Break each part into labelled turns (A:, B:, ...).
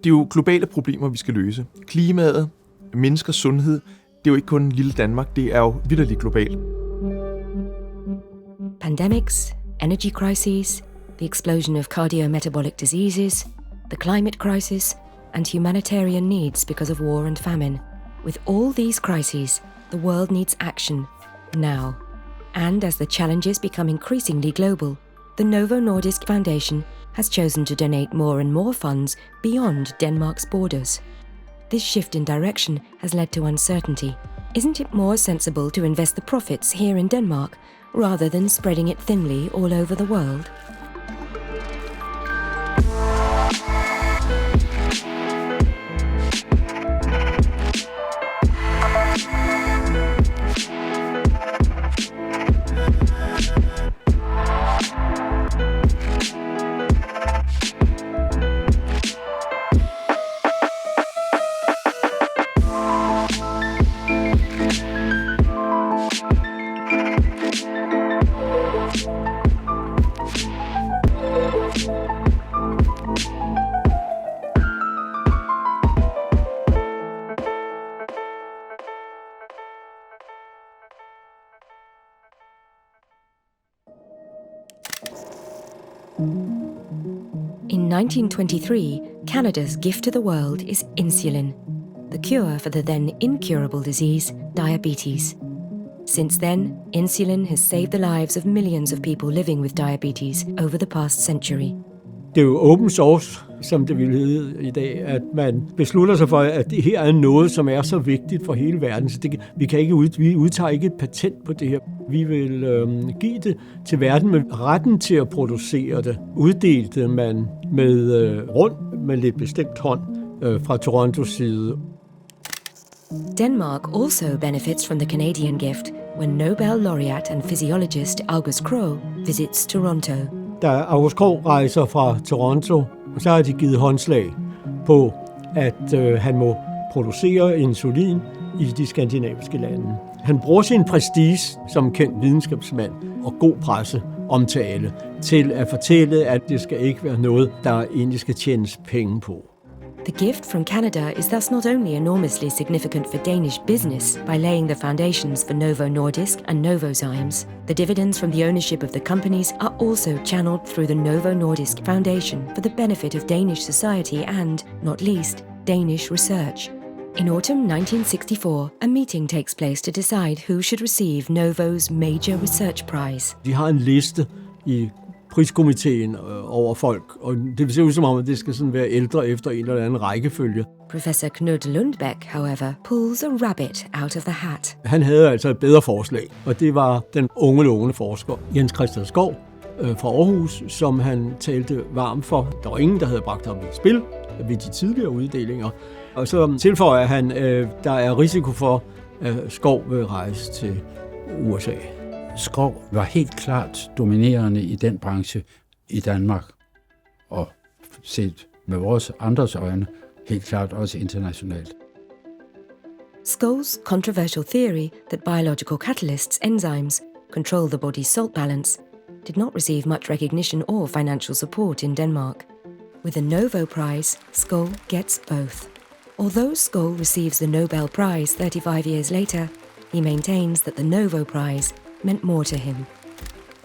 A: Det er jo globale problemer, vi skal løse. Klimaet, menneskers sundhed, det er jo ikke kun lille Danmark, det er jo vitterligt globalt.
B: Pandemics, energy crises, the explosion of cardiometabolic diseases, the climate crisis, and humanitarian needs because of war and famine. With all these crises, the world needs action, now. And as the challenges become increasingly global, the Novo Nordisk Foundation has chosen to donate more and more funds beyond Denmark's borders. This shift in direction has led to uncertainty. Isn't it more sensible to invest the profits here in Denmark rather than spreading it thinly all over the world? In 1923, Canada's gift to the world is insulin, the cure for the then incurable disease, diabetes. Since then, insulin has saved the lives of millions of people living with diabetes over the past century.
C: Det er jo open source, som det vil hedde i dag, at man beslutter sig for, at det her er noget, som er så vigtigt for hele verden. Så vi udtager ikke et patent på det her. Vi vil give det til verden med retten til at producere det. Uddelte man med rundt med lidt bestemt hånd fra Torontos side.
B: Denmark also benefits from the Canadian gift when Nobel laureate and physiologist August Krogh visits Toronto.
C: Da August Krogh rejser fra Toronto, så har de givet håndslag på, at han må producere insulin i de skandinaviske lande. Han bruger sin prestige som kendt videnskabsmand og god presseomtale til at fortælle, at det skal ikke være noget, der egentlig skal tjenes penge på.
B: The gift from Canada is thus not only enormously significant for Danish business by laying the foundations for Novo Nordisk and Novozymes, the dividends from the ownership of the companies are also channeled through the Novo Nordisk Foundation for the benefit of Danish society and, not least, Danish research. In autumn 1964, a meeting takes place to decide who should receive Novo's major research prize.
C: De har en liste i priskomiteen over folk, og det ser ud som om, at det skal sådan være ældre efter en eller anden rækkefølge.
B: Professor Knud Lundbæk, however, pulls a rabbit out of the hat.
C: Han havde altså et bedre forslag, og det var den unge lovende forsker Jens Christian Skov fra Aarhus, som han talte varmt for. Der var ingen, der havde bragt ham i spil ved de tidligere uddelinger. Og så tilføjer han, der er risiko for, at Skov vil rejse til USA.
D: Skov var helt klart dominerende i den branche i Danmark, og set med vores andres øjne, helt klart også internationalt.
B: Skov's controversial theory that biological catalysts, enzymes, control the body's salt balance did not receive much recognition or financial support in Denmark. With the Novo Prize, Skov gets both. Although Skov receives the Nobel Prize 35 years later, he maintains that the Novo Prize meant more to him.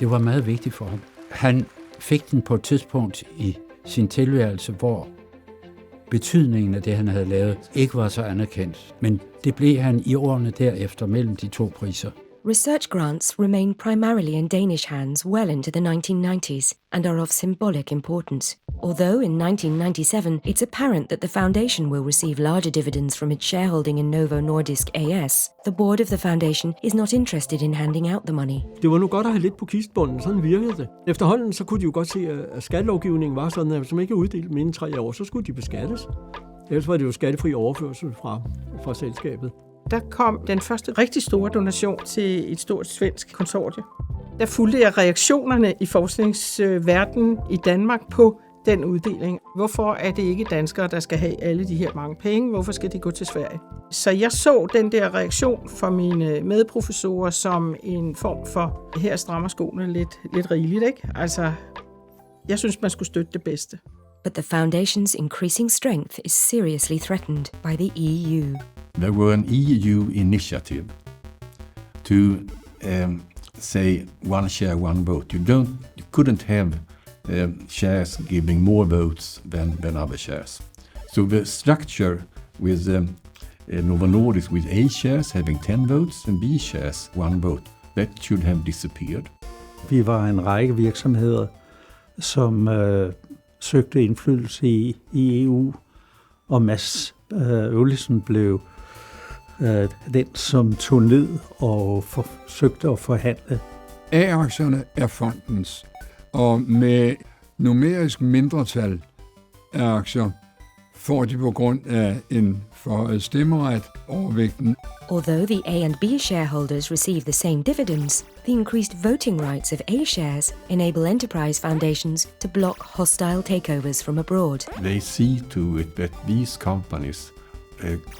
D: Det var meget vigtigt for ham. Han fik den på et tidspunkt i sin tilværelse, hvor betydningen af det, han havde lavet, ikke var så anerkendt. Men det blev han i årene derefter mellem de to priser.
B: Research grants remain primarily in Danish hands well into the 1990s and are of symbolic importance. Although in 1997 it's apparent that the foundation will receive larger dividends from its shareholding in Novo Nordisk AS, the board of the foundation is not interested in handing out the money.
C: Det var nu godt at have lidt på kistbunden, sådan virkede det. Efterhånden så kunne de jo godt se, at skattelovgivningen var sådan, at hvis man ikke uddelt dem inden 3 år, så skulle de beskattes. Ellers var det jo skattefri overførsel fra selskabet.
E: Der kom den første rigtig store donation til et stort svensk konsortie. Der fulgte jeg reaktionerne i forskningsverdenen i Danmark på den uddeling. Hvorfor er det ikke danskere, der skal have alle de her mange penge? Hvorfor skal de gå til Sverige? Så jeg så den der reaktion fra mine medprofessorer som en form for, her strammer skoene lidt rigeligt, ikke? Altså, jeg synes, man skulle støtte det bedste.
B: But the foundation's increasing strength is seriously threatened by the EU.
F: There were an EU initiative to say one share, one vote. You couldn't have shares giving more votes than other shares. So the structure with Novo Nordisk with A shares having 10 votes and B shares 1 vote, that should have disappeared.
G: Vi var en række virksomheder, som søgte indflydelse i EU, og Mads Øvlesen blev den, som tog ned og forsøgte at forhandle.
H: A-aktierne er fondens, og med numerisk mindretal af aktier får de på grund af en forhøjet stemmeret overvægten.
B: Although the A and B shareholders receive the same dividends, the increased voting rights of A shares enable enterprise foundations to block hostile takeovers from abroad.
F: They see to it that these companies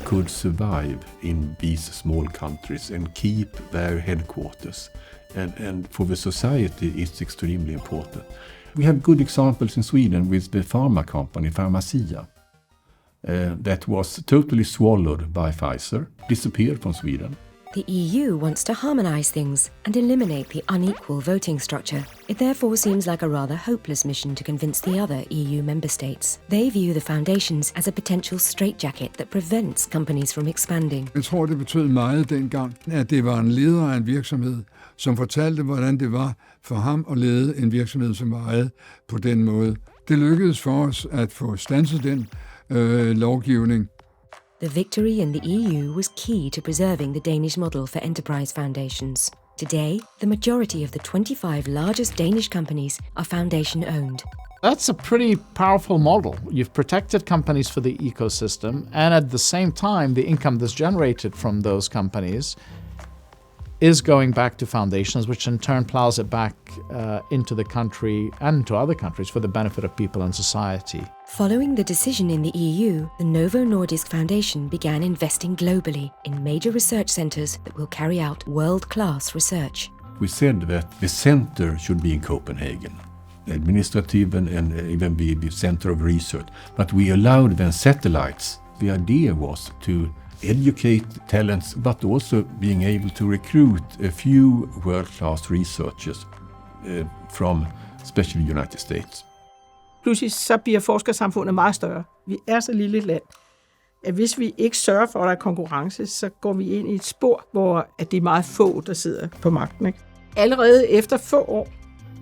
F: could survive in these small countries and keep their headquarters. And for the society, it's extremely important. We have good examples in Sweden with the pharma company, Pharmacia, that was totally swallowed by Pfizer, disappeared from Sweden.
B: The EU wants to harmonise things and eliminate the unequal voting structure. It therefore seems like a rather hopeless mission to convince the other EU member states. They view the foundations as a potential straitjacket that prevents companies from expanding.
H: Jeg tror, det betød meget dengang, at det var en leder af en virksomhed, som fortalte, hvordan det var for ham at lede en virksomhed, som var ejet på den måde. Det lykkedes for os at få standset den lovgivning.
B: The victory in the EU was key to preserving the Danish model for enterprise foundations. Today, the majority of the 25 largest Danish companies are foundation-owned.
I: That's a pretty powerful model. You've protected companies for the ecosystem, and at the same time, the income that's generated from those companies is going back to foundations, which in turn plows it back into the country and into other countries for the benefit of people and society.
B: Following the decision in the EU, the Novo Nordisk Foundation began investing globally in major research centres that will carry out world-class research.
F: We said that the center should be in Copenhagen, administrative and even the center of research, but we allowed then satellites. The idea was to educate talents, but also being able to recruit a few world-class researchers from especially United States.
E: Pludselig så bliver forskersamfundet meget større. Vi er så lille et land, at hvis vi ikke sørger for, at der er konkurrence, så går vi ind i et spor, hvor at det er meget få, der sidder på magten. Ikke? Allerede efter få år,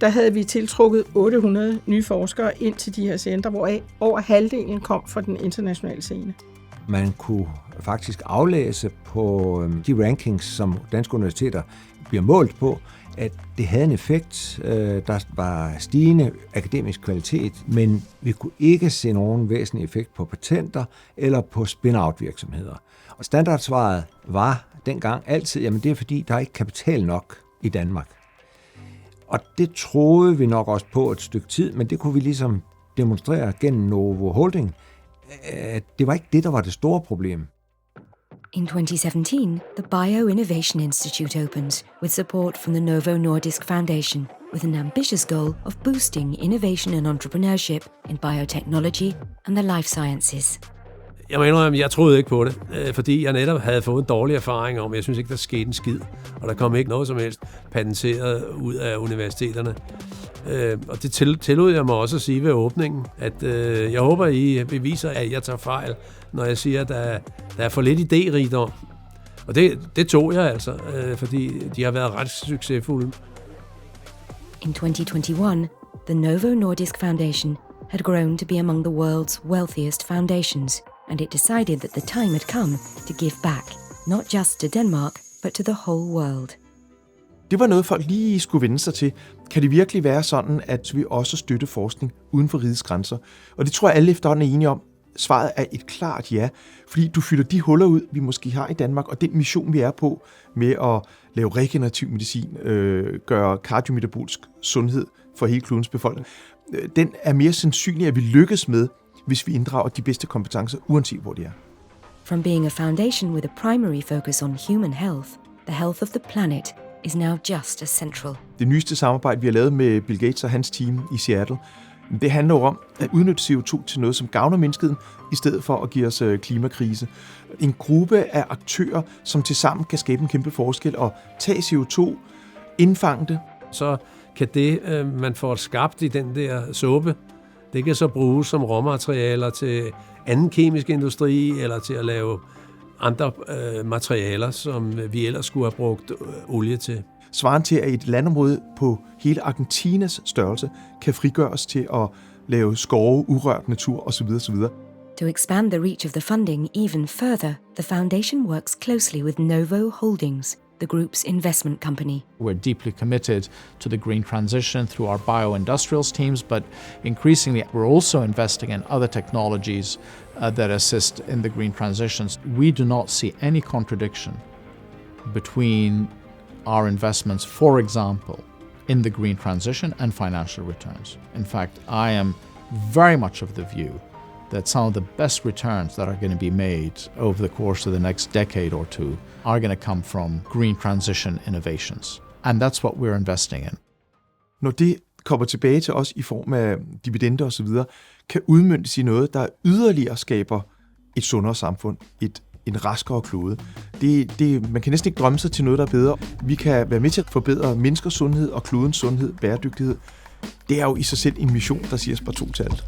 E: der havde vi tiltrukket 800 nye forskere ind til de her centre, hvoraf over halvdelen kom fra den internationale scene.
J: Man kunne faktisk aflæse på de rankings, som danske universiteter bliver målt på, at det havde en effekt. Der var stigende akademisk kvalitet, men vi kunne ikke se nogen væsentlig effekt på patenter eller på spin-out virksomheder. Og standardsvaret var dengang altid, jamen det er fordi, der er ikke kapital nok i Danmark. Og det troede vi nok også på et stykke tid, men det kunne vi ligesom demonstrere gennem Novo Holding, at det var ikke det, der var det store problem.
B: In 2017, the BioInnovation Institute opens with support from the Novo Nordisk Foundation, with an ambitious goal of boosting innovation and entrepreneurship in biotechnology and the life sciences.
C: Jeg må indrømme, jeg troede ikke på det, fordi jeg netop havde fået en dårlig erfaring om, jeg synes ikke, der skete en skid, og der kom ikke noget som helst patenteret ud af universiteterne. Og det tillod jeg mig også at sige ved åbningen, at jeg håber, I beviser, at jeg tager fejl, når jeg siger, at der er for lidt idérigdom. Og det tog jeg altså, fordi de har været ret succesfulde.
B: In 2021, the Novo Nordisk Foundation had grown to be among the world's wealthiest foundations, and it decided that the time had come to give back, not just to Denmark, but to the whole world.
A: Det var noget, folk lige skulle vende sig til. Kan det virkelig være sådan, at vi også støtter forskning uden for rigets grænser? Og det tror jeg, alle efterhånden er enige om. Svaret er et klart ja, fordi du fylder de huller ud, vi måske har i Danmark, og den mission, vi er på med at lave regenerativ medicin, gøre kardiometabolisk sundhed for hele klodens befolkning, den er mere sandsynlig, at vi lykkes med, hvis vi inddrager de bedste kompetencer, uanset hvor de er.
B: From being a foundation with a primary focus on human health, the health of the planet is now just as central.
A: Det nyeste samarbejde, vi har lavet med Bill Gates og hans team i Seattle, Det handler jo om at udnytte CO2 til noget, som gavner menneskeheden, i stedet for at give os klimakrise. En gruppe af aktører, som tilsammen kan skabe en kæmpe forskel og tage CO2, indfange det.
K: Så kan det, man får skabt i den der suppe, det kan så bruges som råmaterialer til anden kemisk industri, eller til at lave andre materialer, som vi ellers skulle have brugt olie til.
A: Svaren til, at et landområde på hele Argentinas størrelse kan frigøres til at lave skove, urørt natur osv. osv.
B: To expand the reach of the funding even further, the foundation works closely with Novo Holdings, the group's investment company.
I: We're deeply committed to the green transition through our bioindustrials teams, but increasingly we're also investing in other technologies that assist in the green transitions. We do not see any contradiction between our investments, for example, in the green transition and financial returns. In fact, I am very much of the view that some of the best returns that are going to be made over the course of the next decade or two are going to come from green transition innovations. And that's what we're investing in.
A: Når det kommer tilbage til os i form af dividender osv., kan udmøntes i noget, der yderligere skaber et sundere samfund, en raskere klode. Man kan næsten ikke drømme sig til noget, der er bedre. Vi kan være med til at forbedre menneskers sundhed og klodens sundhed, bæredygtighed. Det er jo i sig selv en mission, der siger os bare 2 tal.